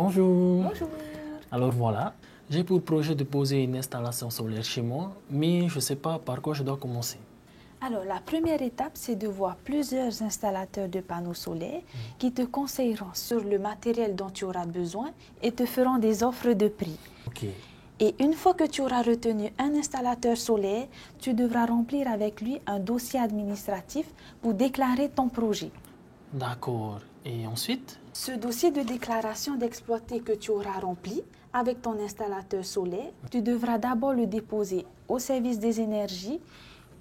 Bonjour. Bonjour. Alors voilà, j'ai pour projet de poser une installation solaire chez moi, mais je ne sais pas par quoi je dois commencer. Alors, la première étape, c'est de voir plusieurs installateurs de panneaux solaires qui te conseilleront sur le matériel dont tu auras besoin et te feront des offres de prix. Ok, Et une fois que tu auras retenu un installateur solaire, tu devras remplir avec lui un dossier administratif pour déclarer ton projet. d'accord. Et ensuite? Ce dossier de déclaration d'exploité que tu auras rempli avec ton installateur solaire, tu devras d'abord le déposer au service des énergies,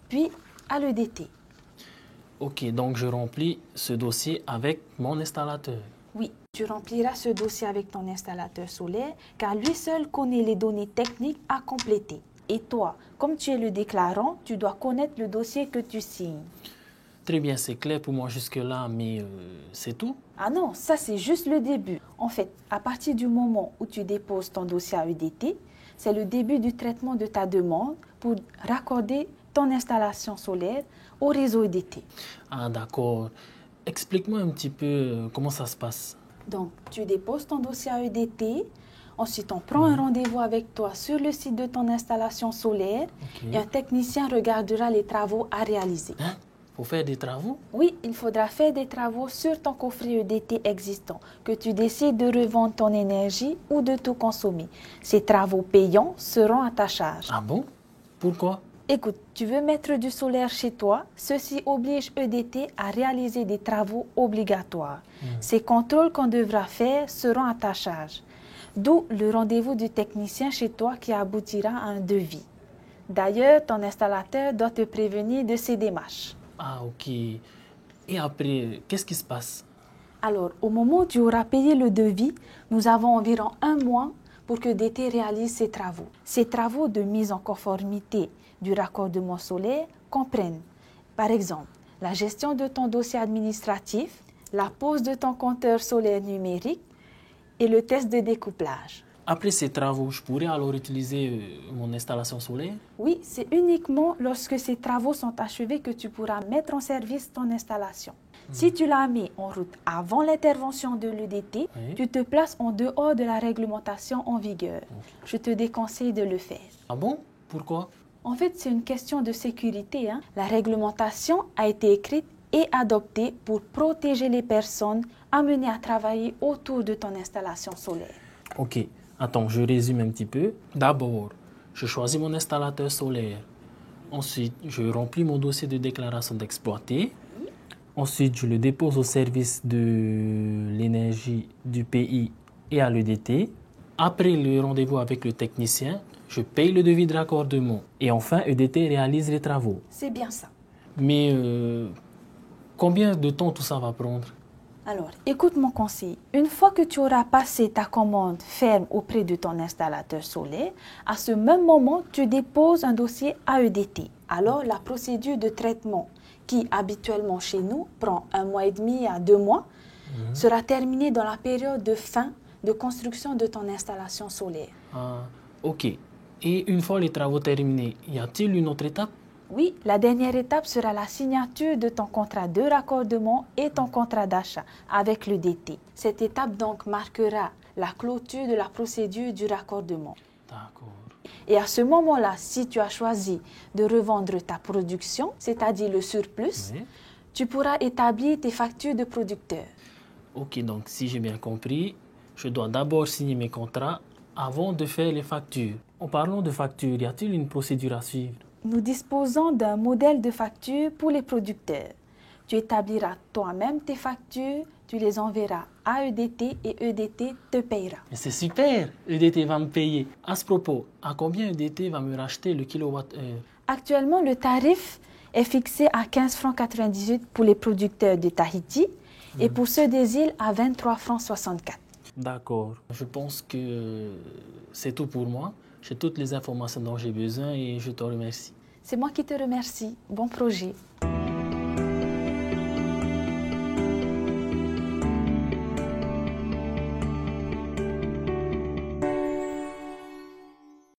puis à l'EDT. Ok, donc je remplis ce dossier avec mon installateur. Oui, tu rempliras ce dossier avec ton installateur solaire car lui seul connaît les données techniques à compléter. Et toi, comme tu es le déclarant, tu dois connaître le dossier que tu signes. Très bien, c'est clair pour moi jusque-là, mais c'est tout? Ah non, ça c'est juste le début. En fait, à partir du moment où tu déposes ton dossier à EDT, c'est le début du traitement de ta demande pour raccorder ton installation solaire au réseau EDT. Ah d'accord. Explique-moi un petit peu comment ça se passe. Donc, tu déposes ton dossier à EDT. Ensuite, on prend un rendez-vous avec toi sur le site de ton installation solaire Ok. et un technicien regardera les travaux à réaliser. Hein? Pour faire des travaux? Oui, il faudra faire des travaux sur ton coffret EDT existant, que tu décides de revendre ton énergie ou de tout consommer. Ces travaux payants seront à ta charge. Ah bon? Pourquoi? Écoute, tu veux mettre du solaire chez toi, ceci oblige EDT à réaliser des travaux obligatoires. Ces contrôles qu'on devra faire seront à ta charge. D'où le rendez-vous du technicien chez toi qui aboutira à un devis. D'ailleurs, ton installateur doit te prévenir de ces démarches. Ah ok. Et après, qu'est-ce qui se passe? Alors, au moment où tu auras payé le devis, nous avons environ un mois pour que DT réalise ses travaux. Ces travaux de mise en conformité du raccordement solaire comprennent, par exemple, la gestion de ton dossier administratif, la pose de ton compteur solaire numérique et le test de découplage. Après ces travaux, je pourrais alors utiliser mon installation solaire? Oui, c'est uniquement lorsque ces travaux sont achevés que tu pourras mettre en service ton installation. Si tu la mets en route avant l'intervention de l'EDT, Oui. tu te places en dehors de la réglementation en vigueur. Je te déconseille de le faire. Ah bon? Pourquoi? En fait, c'est une question de sécurité. La réglementation a été écrite et adoptée pour protéger les personnes amenées à travailler autour de ton installation solaire. Ok, attends, je résume un petit peu. D'abord, je choisis mon installateur solaire. Ensuite, je remplis mon dossier de déclaration d'exploité. Ensuite, je le dépose au service de l'énergie du pays et à l'EDT. Après le rendez-vous avec le technicien, je paye le devis de raccordement. Et enfin, EDT réalise les travaux. C'est bien ça. Mais combien de temps tout ça va prendre? Alors, écoute mon conseil. Une fois que tu auras passé ta commande ferme auprès de ton installateur solaire, à ce même moment, tu déposes un dossier à EDT. Alors, la procédure de traitement qui habituellement chez nous prend 1 mois et demi à 2 mois, sera terminée dans la période de fin de construction de ton installation solaire. Ah, ok. Et une fois les travaux terminés, y a-t-il une autre étape? Oui, la dernière étape sera la signature de ton contrat de raccordement et ton contrat d'achat avec le DT. Cette étape donc marquera la clôture de la procédure du raccordement. D'accord. Et à ce moment-là, si tu as choisi de revendre ta production, c'est-à-dire le surplus, Oui. tu pourras établir tes factures de producteur. Ok, donc si j'ai bien compris, je dois d'abord signer mes contrats avant de faire les factures. En parlant de factures, y a-t-il une procédure à suivre? Nous disposons d'un modèle de facture pour les producteurs. Tu établiras toi-même tes factures, tu les enverras à EDT et EDT te payera. Mais c'est super! EDT va me payer. À ce propos, à combien EDT va me racheter le kilowattheure? Actuellement, le tarif est fixé à 15 francs 98 pour les producteurs de Tahiti et pour ceux des îles à 23 francs 64. D'accord. Je pense que c'est tout pour moi. J'ai toutes les informations dont j'ai besoin et je te remercie. C'est moi qui te remercie. Bon projet.